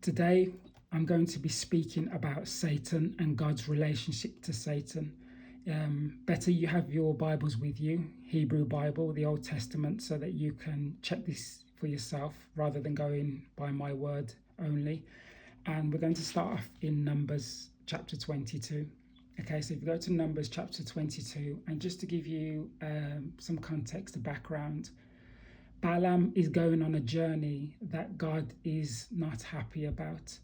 Today, I'm going to be speaking about Satan and God's relationship to Satan. Better you have your Bibles with you, Hebrew Bible, the Old Testament, so that you can check this for yourself rather than going by my word only. And we're going to start off in Numbers chapter 22. Okay, so if you go to Numbers chapter 22, and just to give you some context, a background, Balaam is going on a journey that God is not happy about.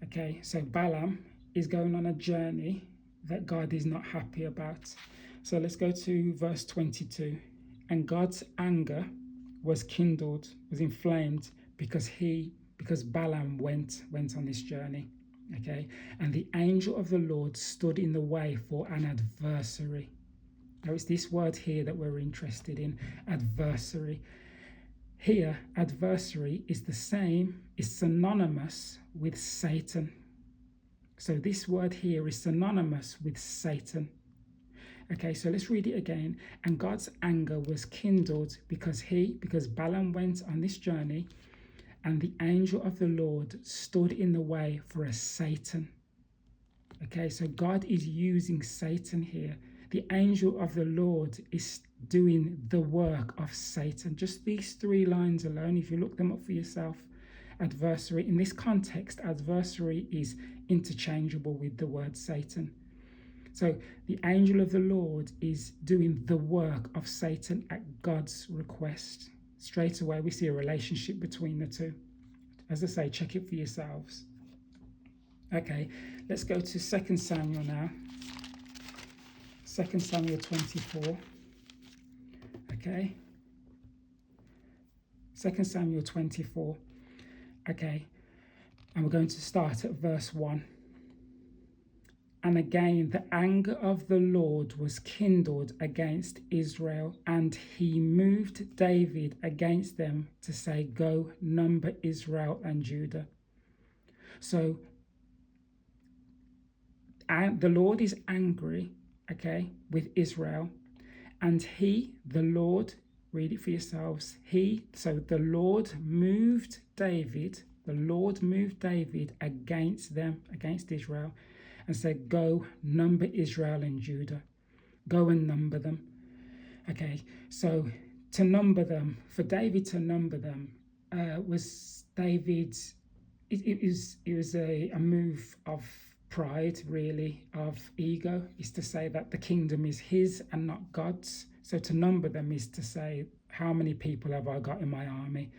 Okay, so Balaam is going on a journey that God is not happy about. So let's go to verse 22. And God's anger was kindled, was inflamed because Balaam went on this journey. Okay, and the angel of the Lord stood in the way for an adversary. Now it's this word here that we're interested in, adversary. Here, adversary is synonymous with Satan. So this word here is synonymous with Satan. Okay, so let's read it again. And God's anger was kindled because Balaam went on this journey, and the angel of the Lord stood in the way for a Satan. Okay, so God is using Satan here. The angel of the Lord is doing the work of Satan. Just these three lines alone, if you look them up for yourself. Adversary, in this context, adversary is interchangeable with the word Satan. So the angel of the Lord is doing the work of Satan at God's request. Straight away, we see a relationship between the two. As I say, check it for yourselves. Okay, let's go to 2 Samuel now. 2 Samuel 24. Okay. 2 Samuel 24. Okay. And we're going to start at verse 1. And again, the anger of the Lord was kindled against Israel, and he moved David against them to say, go number Israel and Judah. So, and the Lord is angry, okay, with Israel. And the Lord, read it for yourselves. So the Lord moved David against them, against Israel, and said, go number Israel and Judah. Go and number them. Okay, so to number them, for David to number them, was David's, it was a move of pride, really, of ego, is to say that the kingdom is his and not God's. So to number them is to say, how many people have I got in my army,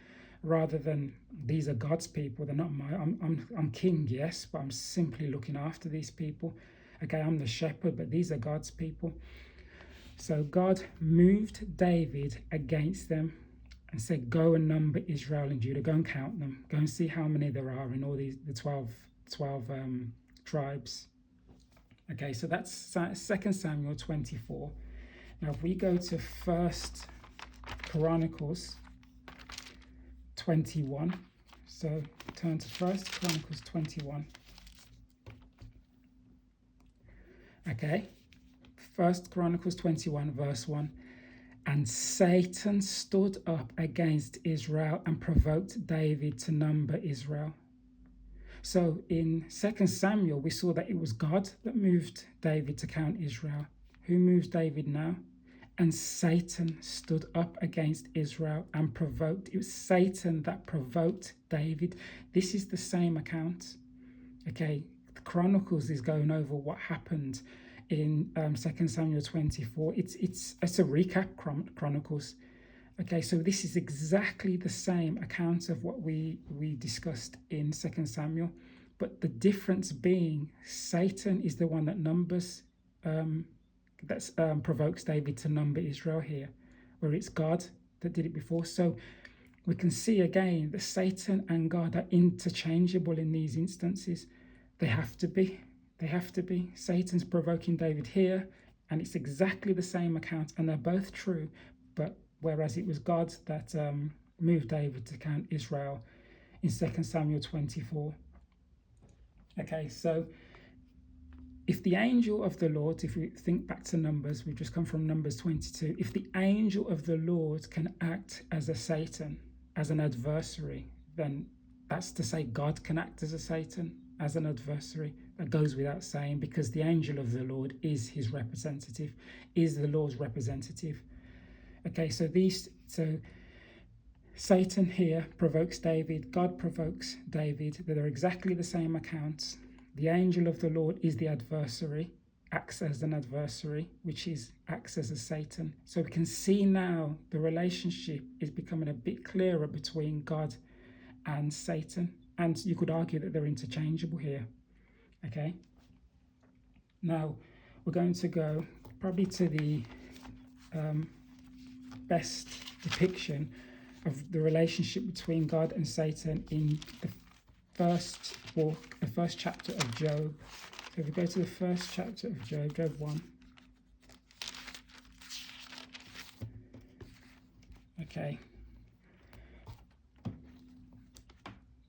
rather than these are God's people. They're not I'm king, yes, but I'm simply looking after these people. Okay, I'm the shepherd, but these are God's people. So God moved David against them and said, go and number Israel and Judah. Go and count them. Go and see how many there are in all the 12 tribes. Okay, so that's 2 Samuel 24. Now if we go to 1 Chronicles 21, so turn to 1 Chronicles 21. Okay, 1 Chronicles 21 verse 1. And Satan stood up against Israel and provoked David to number Israel. So in 2 Samuel, we saw that it was God that moved David to count Israel. Who moves David now? And Satan stood up against Israel and provoked. It was Satan that provoked David. This is the same account. Okay, the Chronicles is going over what happened in 2 Samuel 24. It's a recap Chronicles. Okay, so this is exactly the same account of what we discussed in 2 Samuel, but the difference being Satan is the one that numbers, provokes David to number Israel here, where it's God that did it before. So we can see again that Satan and God are interchangeable in these instances. They have to be. Satan's provoking David here, and it's exactly the same account, and they're both true, but whereas it was God that moved David to count Israel in 2 Samuel 24. Okay, so if the angel of the Lord, if we think back to Numbers, we've just come from Numbers 22, if the angel of the Lord can act as a Satan, as an adversary, then That's to say God can act as a Satan, as an adversary. That goes without saying, because the angel of the Lord is his representative, is the Lord's representative. Okay, so Satan here provokes David, God provokes David. They're exactly the same accounts. The angel of the Lord is the adversary, acts as an adversary, which acts as a Satan. So we can see now the relationship is becoming a bit clearer between God and Satan. And you could argue that they're interchangeable here. Okay. Now we're going to go probably to the best depiction of the relationship between God and Satan in the first chapter of Job. So if we go to the first chapter of Job, Job 1. Okay.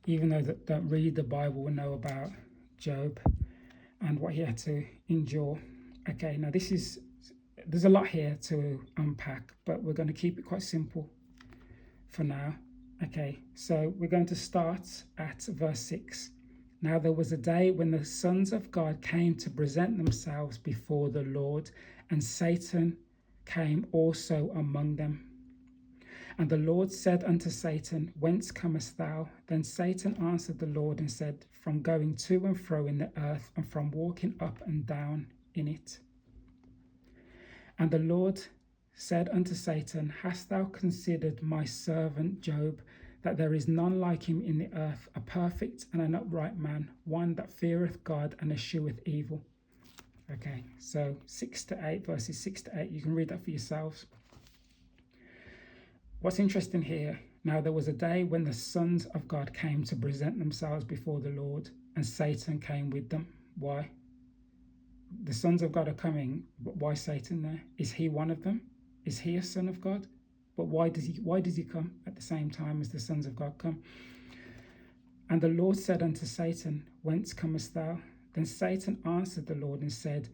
Even though that don't read the Bible will know about Job and what he had to endure. Okay, now there's a lot here to unpack, but we're going to keep it quite simple for now. Okay, so we're going to start at verse 6. Now there was a day when the sons of God came to present themselves before the Lord, and Satan came also among them. And the Lord said unto Satan, Whence comest thou? Then Satan answered the Lord and said, From going to and fro in the earth, and from walking up and down in it. And the Lord said unto Satan, Hast thou considered my servant Job, that there is none like him in the earth, a perfect and an upright man, one that feareth God and escheweth evil? Okay, so verses 6 to 8, you can read that for yourselves. What's interesting here, now there was a day when the sons of God came to present themselves before the Lord, and Satan came with them. Why? The sons of God are coming, but why Satan there? Is he one of them? Is he a son of God? But why does he come at the same time as the sons of God come? And the Lord said unto Satan, Whence comest thou? Then Satan answered the Lord and said,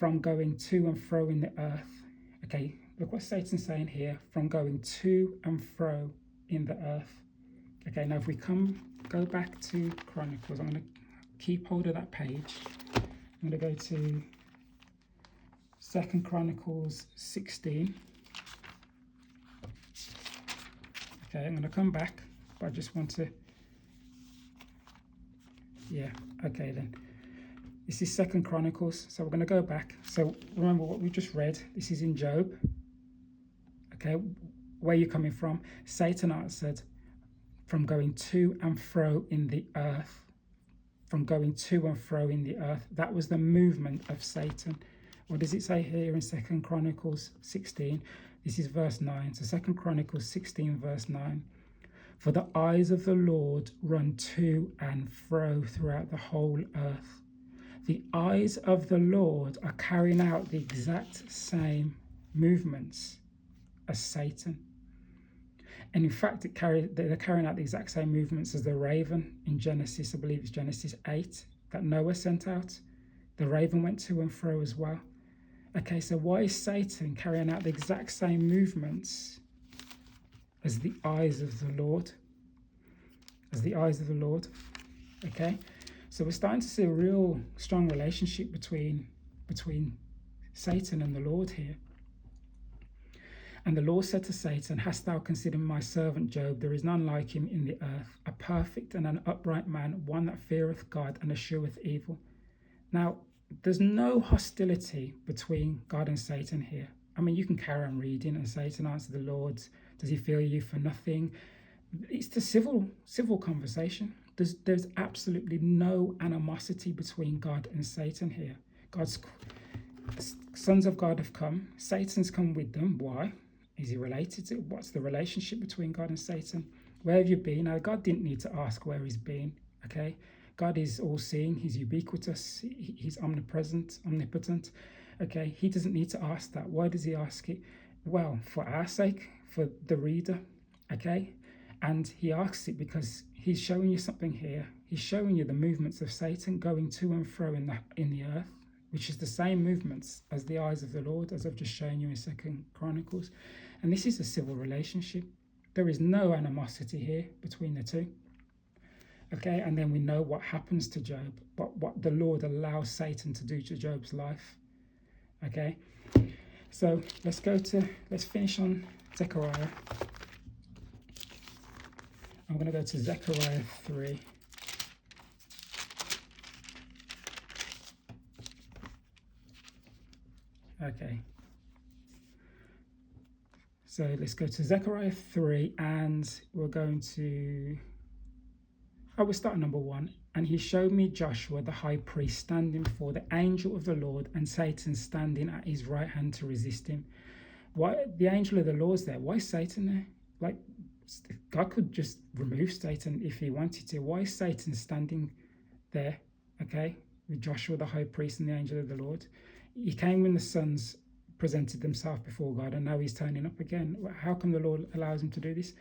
From going to and fro in the earth. Okay, look what Satan's saying here, from going to and fro in the earth. Okay, now if we go back to Chronicles, I'm going to keep hold of that page. I'm going to go to 2 Chronicles 16. Okay, I'm going to come back, but I just want to, okay then. This is 2 Chronicles, so we're going to go back. So remember what we just read. This is in Job. Okay, where are you coming from? Satan answered, from going to and fro in the earth. From going to and fro in the earth. That was the movement of Satan. What does it say here in 2 Chronicles 16? This is verse 9. So 2 Chronicles 16 verse 9. For the eyes of the Lord run to and fro throughout the whole earth. The eyes of the Lord are carrying out the exact same movements as Satan. And in fact, they're carrying out the exact same movements as the raven in Genesis, I believe it's Genesis 8, that Noah sent out. The raven went to and fro as well. Okay, so why is Satan carrying out the exact same movements as the eyes of the Lord? As the eyes of the Lord. Okay, so we're starting to see a real strong relationship between Satan and the Lord here. And the Lord said to Satan, Hast thou considered my servant Job? There is none like him in the earth, a perfect and an upright man, one that feareth God and escheweth evil. Now, there's no hostility between God and Satan here. I mean, you can carry on reading, and Satan answered the Lord, Does he fear you for nothing? It's the civil conversation. There's absolutely no animosity between God and Satan here. God's sons of God have come. Satan's come with them. Why? Is he related to? What's the relationship between God and Satan? Where have you been? Now, God didn't need to ask where he's been. Okay, God is all-seeing. He's ubiquitous. He's omnipresent, omnipotent. Okay, he doesn't need to ask that. Why does he ask it? Well, for our sake, for the reader. Okay, and he asks it because he's showing you something here. He's showing you the movements of Satan going to and fro in the earth, which is the same movements as the eyes of the Lord, as I've just shown you in 2 Chronicles. And this is a civil relationship. There is no animosity here between the two. Okay, and then we know what happens to Job, but what the Lord allows Satan to do to Job's life. Okay, so let's finish on Zechariah. I'm going to go to Zechariah 3. Okay, so let's go to Zechariah 3, and we're going to, we'll start at number 1. And he showed me Joshua the high priest standing before the angel of the Lord, and Satan standing at his right hand to resist him. Why the angel of the Lord's there? Why is Satan there? Like, God could just remove Satan if he wanted to. Why is Satan standing there? Okay, with Joshua the high priest and the angel of the Lord. He came when the sons presented themselves before God, and now he's turning up again. How come the Lord allows him to do this?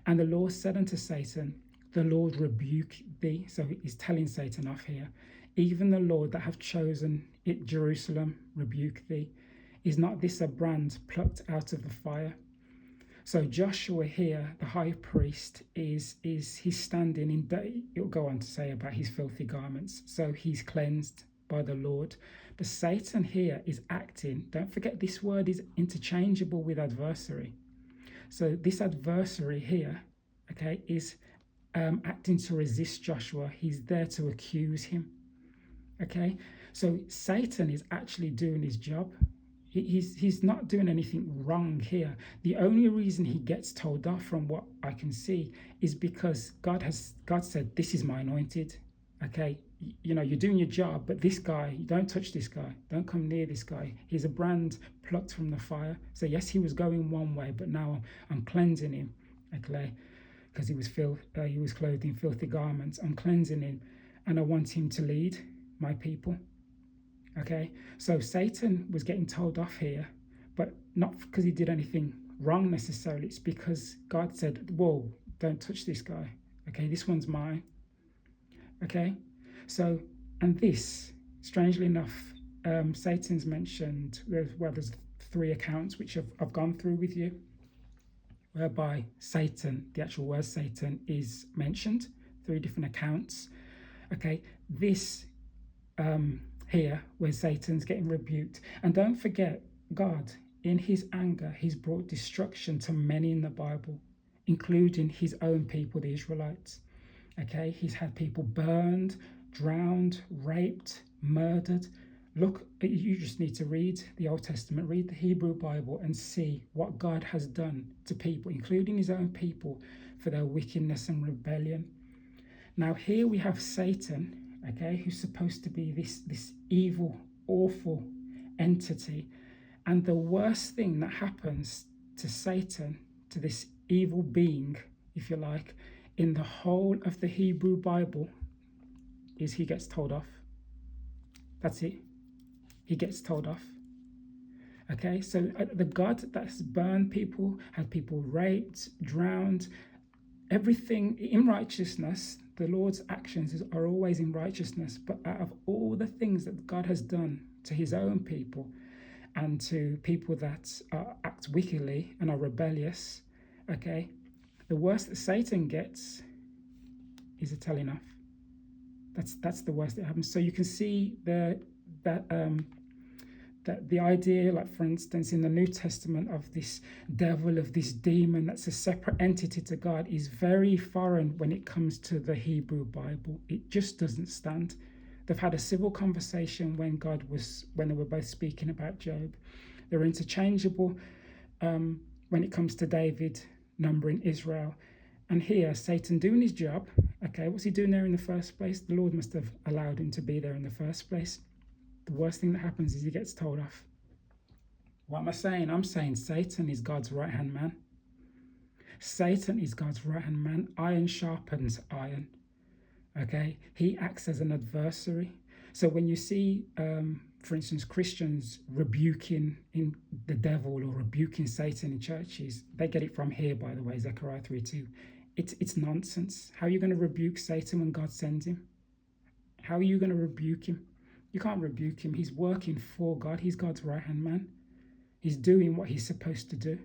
And the Lord said unto Satan, the Lord rebuke thee. So he's telling Satan off here. Even the Lord that have chosen it, Jerusalem, rebuke thee. Is not this a brand plucked out of the fire? So Joshua here, the high priest, he's standing in, it'll go on to say about his filthy garments. So he's cleansed by the Lord. But Satan here is acting, don't forget this word is interchangeable with adversary. So this adversary here, okay, is acting to resist Joshua. He's there to accuse him. Okay, so Satan is actually doing his job. He's not doing anything wrong here. The only reason he gets told off, from what I can see, is because God said, this is my anointed. Okay, you know, you're doing your job, but this guy, don't touch this guy, don't come near this guy. He's a brand plucked from the fire. So yes, he was going one way, but now I'm cleansing him. Okay, because he was clothed in filthy garments. I'm cleansing him, and I want him to lead my people. Okay, so Satan was getting told off here, but not because he did anything wrong necessarily. It's because God said, whoa, don't touch this guy. Okay, this one's mine. Okay, so, and this, strangely enough, Satan's mentioned, well, there's 3 accounts which I've gone through with you, whereby Satan, the actual word Satan, is mentioned, 3 different accounts. Okay, this here, where Satan's getting rebuked. And don't forget, God, in his anger, he's brought destruction to many in the Bible, including his own people, the Israelites. Okay, he's had people burned, drowned, raped, murdered. Look, you just need to read the Old Testament, read the Hebrew Bible, and see what God has done to people, including his own people, for their wickedness and rebellion. Now here we have Satan, okay, who's supposed to be this evil, awful entity. And the worst thing that happens to Satan, to this evil being, if you like, in the whole of the Hebrew Bible, is he gets told off. That's it. He gets told off. Okay, so the God that's burned people, had people raped, drowned, everything in righteousness. The Lord's actions are always in righteousness, but out of all the things that God has done to his own people and to people that act wickedly and are rebellious, okay, the worst that Satan gets is a telling off. That's the worst that happens. So you can see that the idea, like for instance, in the New Testament, of this devil, of this demon that's a separate entity to God, is very foreign when it comes to the Hebrew Bible. It just doesn't stand. They've had a civil conversation when they were both speaking about Job. They're interchangeable when it comes to David numbering Israel. And here, Satan doing his job. Okay, what's he doing there in the first place? The Lord must have allowed him to be there in the first place. The worst thing that happens is he gets told off. What am I saying? I'm saying Satan is God's right-hand man. Satan is God's right-hand man. Iron sharpens iron. Okay? He acts as an adversary. So when you see, for instance, Christians rebuking in the devil or rebuking Satan in churches, they get it from here, by the way, Zechariah 3:2. It's nonsense. How are you going to rebuke Satan when God sends him? How are you going to rebuke him? You can't rebuke him. He's working for God. He's God's right-hand man. He's doing what he's supposed to do.